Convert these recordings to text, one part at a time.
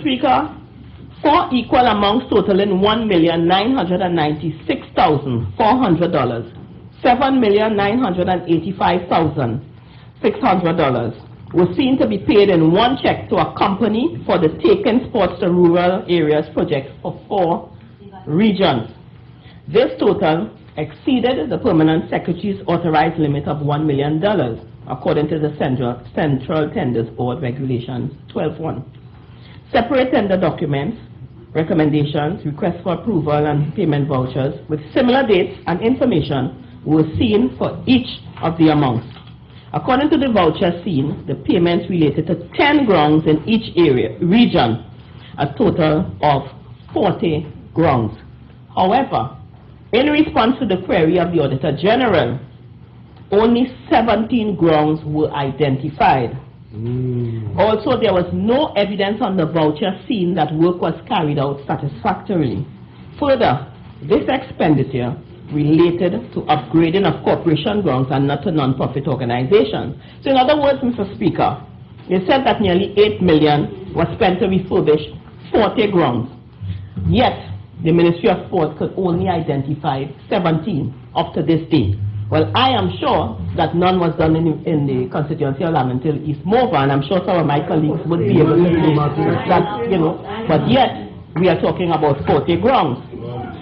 Speaker, 4 equal amounts totaling $1,996,400, $7,985,600 were seen to be paid in one check to a company for the Taking Sports to Rural Areas project for 4 regions. This total exceeded the Permanent Secretary's authorized limit of $1 million, according to the Central Tenders Board Regulations 12.1. Separate tender documents, recommendations, requests for approval, and payment vouchers with similar dates and information were seen for each of the amounts. According to the voucher seen, the payments related to 10 grounds in each region, a total of 40 grounds. However, in response to the query of the Auditor General, only 17 grounds were identified. Also, there was no evidence on the voucher seen that work was carried out satisfactorily. Further, this expenditure related to upgrading of corporation grounds and not to non-profit organizations. So in other words, Mr. Speaker, they said that nearly $8 million was spent to refurbish 40 grounds. Yet, the Ministry of Sport could only identify 17 up to this day. Well, I am sure that none was done in the constituency of Laventille East Morvant. I'm sure some of my colleagues would be able to say that, but yet we are talking about 40 grounds.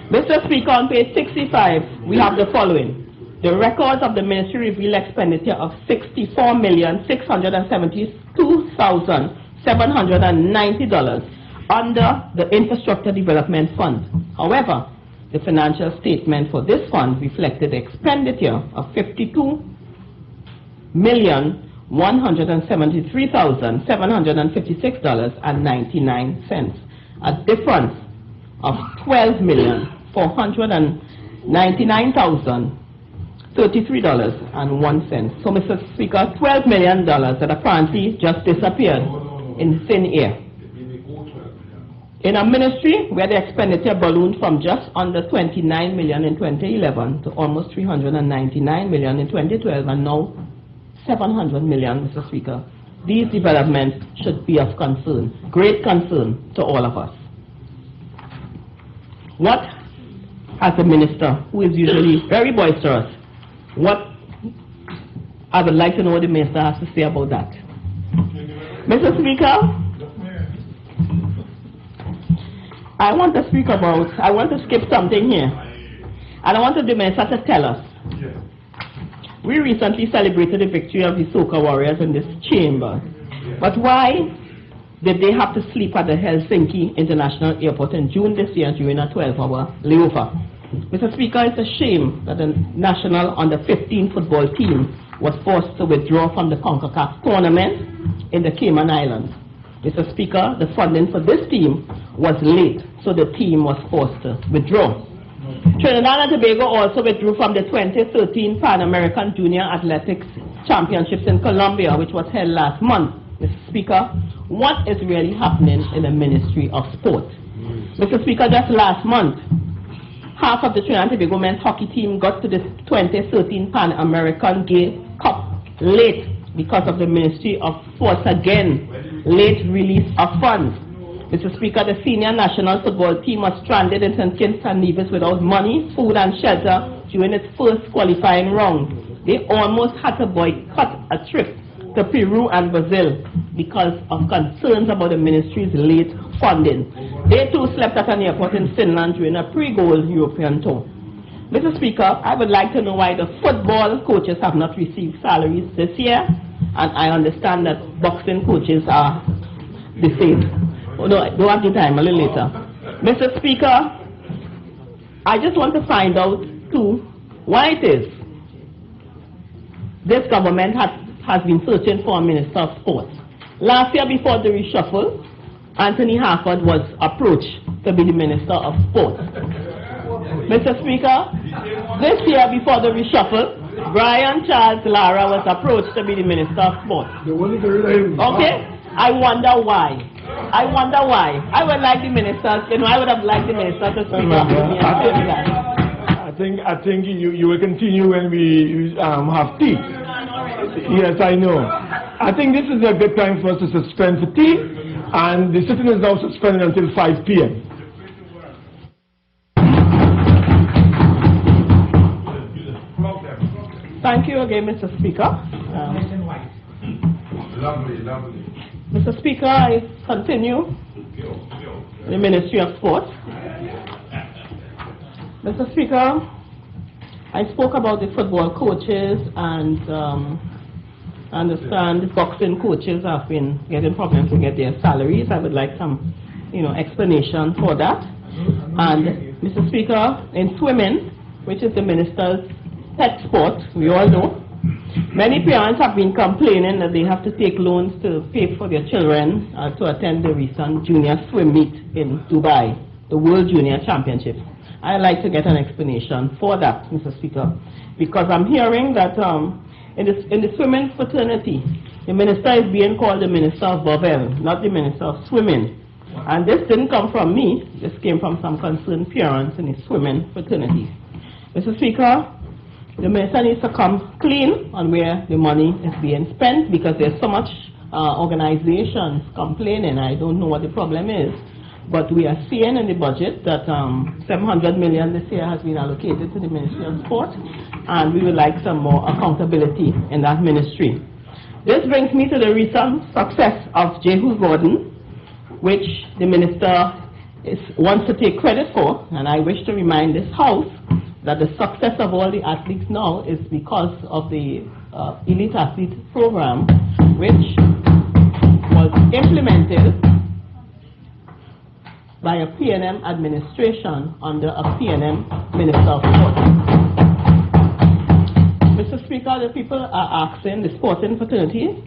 Mr. Speaker, on page 65, we have the following. The records of the ministry reveal expenditure of $64,672,790 under the Infrastructure Development Fund. However, the financial statement for this fund reflected expenditure of $52,173,756.99, a difference of $12,499,033.01. So, Mr. Speaker, $12 million that apparently just disappeared in thin air. In a ministry where the expenditure ballooned from just under $29 million in 2011 to almost $399 million in 2012 and now $700 million, Mr. Speaker, these developments should be of concern, great concern to all of us. What, as a minister who is usually very boisterous, I would like to know what the minister has to say about that. Mr. Speaker, I want to skip something here. And I want the minister to tell us. We recently celebrated the victory of the Soca Warriors in this chamber. But why did they have to sleep at the Helsinki International Airport in June this year during a 12-hour layover? Mr. Speaker, it's a shame that the national under-15 football team was forced to withdraw from the CONCACAF tournament in the Cayman Islands. Mr. Speaker, the funding for this team was late, so the team was forced to withdraw. Trinidad and Tobago also withdrew from the 2013 Pan American Junior Athletics Championships in Colombia, which was held last month. Mr. Speaker, what is really happening in the Ministry of Sport? Mr. Speaker, just last month, half of the Trinidad and Tobago men's hockey team got to the 2013 Pan American Cup late because of the Ministry of Sports again, late release of funds. Mr. Speaker, the senior national football team was stranded in St. Kitts and Nevis without money, food and shelter during its first qualifying round. They almost had to boycott a trip to Peru and Brazil because of concerns about the ministry's late funding. They too slept at an airport in Finland during a pre-goal European tour. Mr. Speaker, I would like to know why the football coaches have not received salaries this year, and I understand that boxing coaches are the same. Oh, no, I don't have the time, a little later. Mr. Speaker, I just want to find out too why it is this government has been searching for a Minister of Sports. Last year before the reshuffle, Anthony Harford was approached to be the Minister of Sports. Mr. Speaker, this year before the reshuffle, Brian Charles Lara was approached to be the Minister of Sports. Okay? I wonder why. I would like the ministers, I would have liked the minister to speak up with me and say that. I think you will continue when we have tea. Yes, I know. I think this is a good time for us to suspend for tea. And the sitting is now suspended until 5 p.m. Thank you again, Mr. Speaker. Lovely. Mr. Speaker, I continue the Ministry of Sport. Mr. Speaker, I spoke about the football coaches, and I understand the boxing coaches have been getting problems to get their salaries. I would like some, explanation for that. And Mr. Speaker, in swimming, which is the minister's pet sport, we all know, many parents have been complaining that they have to take loans to pay for their children to attend the recent junior swim meet in Dubai, the World Junior Championship. I'd like to get an explanation for that, Mr. Speaker, because I'm hearing that in the swimming fraternity, the minister is being called the Minister of Bobel, not the Minister of Swimming. And this didn't come from me, this came from some concerned parents in the swimming fraternity. Mr. Speaker, the minister needs to come clean on where the money is being spent, because there's so much organizations complaining. I don't know what the problem is, but we are seeing in the budget that 700 million this year has been allocated to the Ministry of Sport, and we would like some more accountability in that ministry. This brings me to the recent success of Jehu Gordon, which the minister wants to take credit for, and I wish to remind this House that the success of all the athletes now is because of the Elite Athlete Program, which was implemented by a PNM administration under a PNM Minister of Sport. Mr. Speaker, the people are asking, the sporting fraternity,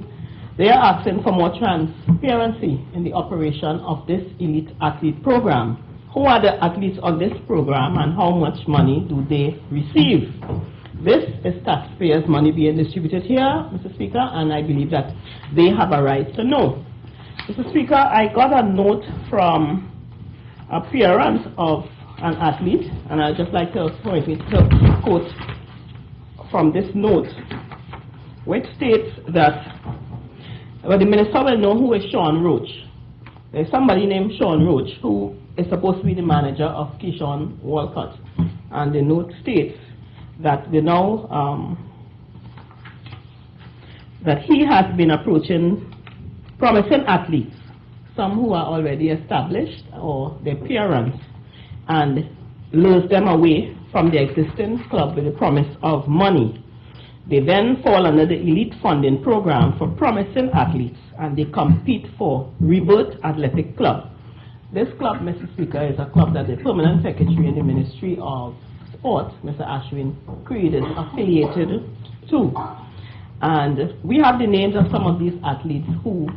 they are asking for more transparency in the operation of this Elite Athlete Program. Who are the athletes on this program, and how much money do they receive? This is taxpayers' money being distributed here, Mr. Speaker, and I believe that they have a right to know. Mr. Speaker, I got a note from a parent of an athlete, and I'd just like to quote from this note, which states that, well, the minister will know who is Sean Roach. There's somebody named Sean Roach who is supposed to be the manager of Keyshawn Walcott, and the note states that they know that he has been approaching promising athletes, some who are already established or their parents, and lures them away from the existing club with the promise of money. They then fall under the elite funding program for promising athletes, and they compete for Rebirth Athletic Club. This club, Mr. Speaker, is a club that the Permanent Secretary in the Ministry of Sport, Mr. Ashwin Creed, is affiliated to. And we have the names of some of these athletes who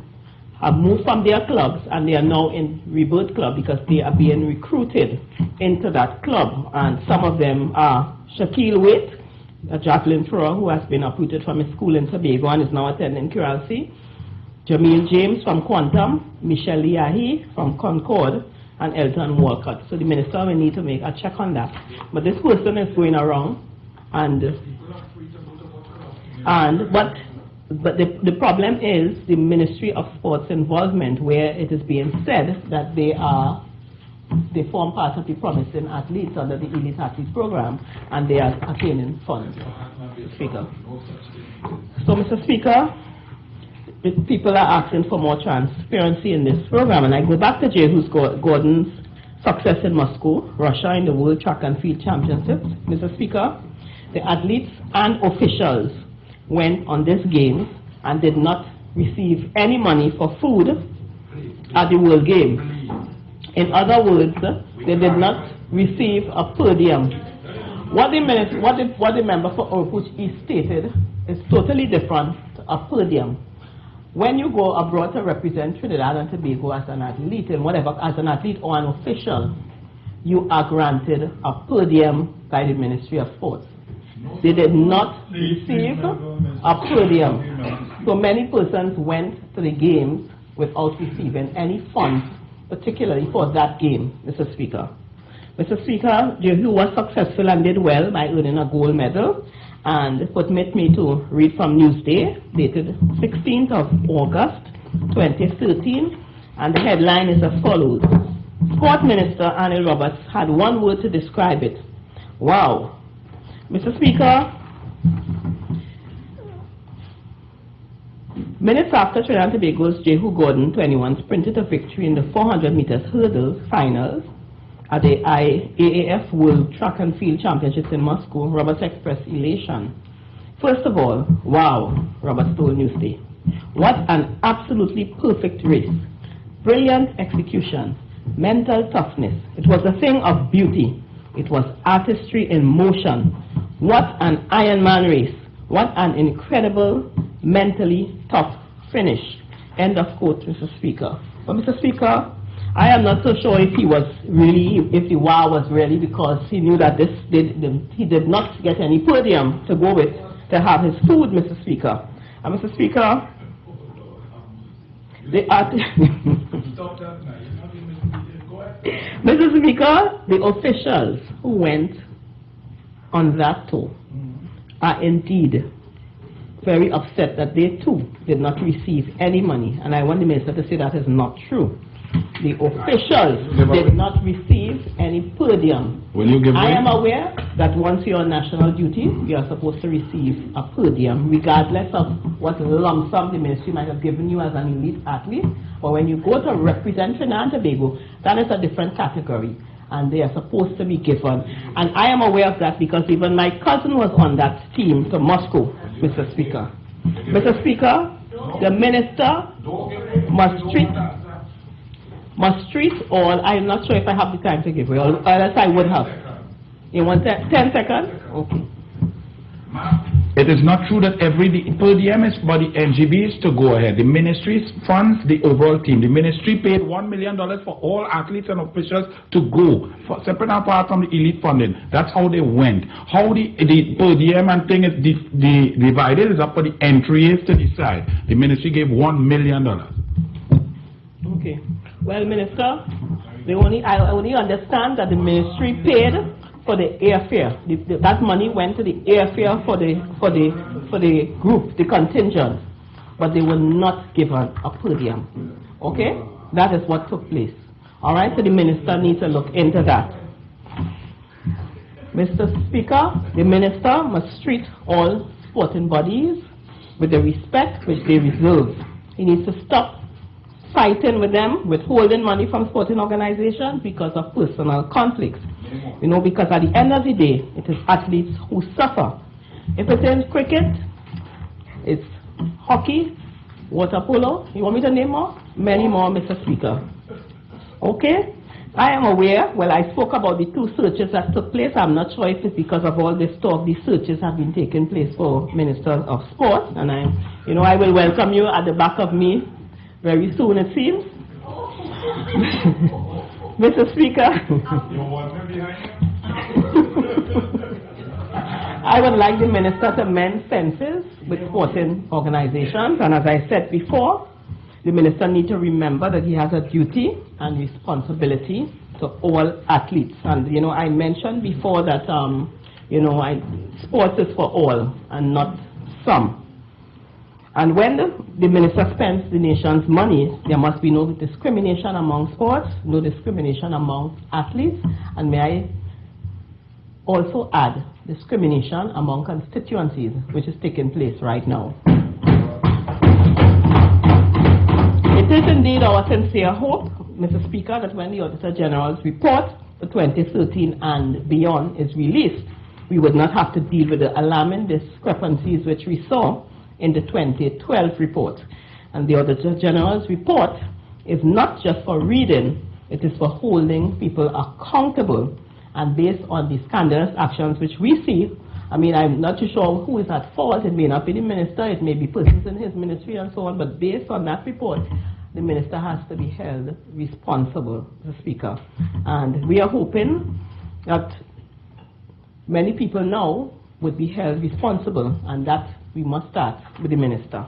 have moved from their clubs, and they are now in Rebirth Club because they are being recruited into that club. And some of them are Shaquille Waite, a javelin thrower who has been uprooted from his school in Tobago and is now attending Curalcy, Jamil James from Quantum, Michelle Yahi from Concord, and Elton Walcott. So the minister will need to make a check on that. But this person is going around, but the problem is the Ministry of Sports involvement, where it is being said that they form part of the promising athletes under the Elite Athlete Program, and they are attaining funds. Speaker. So, Mr. Speaker, people are asking for more transparency in this program, and I go back to Jehu Gordon's success in Moscow, Russia, in the World Track and Field Championships. Mr. Speaker, the athletes and officials went on this games and did not receive any money for food at the World Games. In other words, they did not receive a per diem. What the member for Orkuch East stated is totally different to a per diem. When you go abroad to represent Trinidad and Tobago as an athlete, and whatever, as an athlete or an official, you are granted a per diem by the Ministry of Sports. They did not receive a per diem. So many persons went to the games without receiving any funds, particularly for that game, Mr. Speaker. Mr. Speaker, Jehu was successful and did well by earning a gold medal. And permit me to read from Newsday, dated 16th of August, 2013. And the headline is as follows. Sport Minister Anil Roberts had one word to describe it. Wow. Mr. Speaker, minutes after Trinidad and Tobago's Jehu Gordon, 21, sprinted to victory in the 400 meters hurdles finals at the IAAF World Track and Field Championships in Moscow, Roberts expressed elation. First of all, wow, Roberts told Newsday. What an absolutely perfect race. Brilliant execution. Mental toughness. It was a thing of beauty. It was artistry in motion. What an Ironman race. What an incredible, mentally tough finish. End of quote, Mr. Speaker. But Mr. Speaker, I am not so sure if he was really, if the wow was really because he knew that he did not get any podium to go with to have his food, Mr. Speaker. And Mr. Speaker, Mr. Speaker, the officials who went on that tour are indeed very upset that they too did not receive any money. And I want the minister to say that is not true. The officials did not receive any podium. I am aware that once you're on national duty, you are supposed to receive a podium, regardless of what lump sum the ministry might have given you as an elite athlete. But when you go to represent Trinidad and Tobago, that is a different category, and they are supposed to be given. And I am aware of that because even my cousin was on that team to Moscow, Mr. Speaker. Mr. Speaker, the minister must treat all, I'm not sure if I have the time to give you, or else I would have. You want 10 seconds? Okay. It is not true that every podium is for the NGBs to go ahead. The ministry funds the overall team. The ministry paid $1 million for all athletes and officials to go, separate and apart from the elite funding. That's how they went. How the podium and thing is divided is up for the entries to decide. The ministry gave $1 million. Okay. Well, Minister, I only understand that the ministry paid for the airfare. That money went to the airfare for the group, the contingent, but they were not given a podium. Okay? That is what took place. All right? So the minister needs to look into that. Mr. Speaker, the minister must treat all sporting bodies with the respect which they deserve. He needs to stop fighting with them, withholding money from sporting organizations because of personal conflicts. You know, because at the end of the day, it is athletes who suffer. If it is cricket, it's hockey, water polo. You want me to name more? Many more, Mr. Speaker. Okay? I am aware, well, I spoke about the 2 searches that took place. I'm not sure if it's because of all this talk, the searches have been taking place for Minister of Sport. And I will welcome you at the back of me very soon, it seems. Mr. Speaker, I would like the minister to mend fences with sporting organizations. And as I said before, the minister needs to remember that he has a duty and responsibility to all athletes. And, I mentioned before that, sports is for all and not some. And when the minister spends the nation's money, there must be no discrimination among sports, no discrimination among athletes, and may I also add discrimination among constituencies, which is taking place right now. It is indeed our sincere hope, Mr. Speaker, that when the Auditor General's report for 2013 and beyond is released, we would not have to deal with the alarming discrepancies which we saw in the 2012 report. And the Auditor General's report is not just for reading, it is for holding people accountable. And based on the scandalous actions which we see, I'm not too sure who is at fault. It may not be the minister, it may be persons in his ministry and so on, but based on that report, the minister has to be held responsible, Mr. Speaker. And we are hoping that many people now would be held responsible, and that we must start with the minister.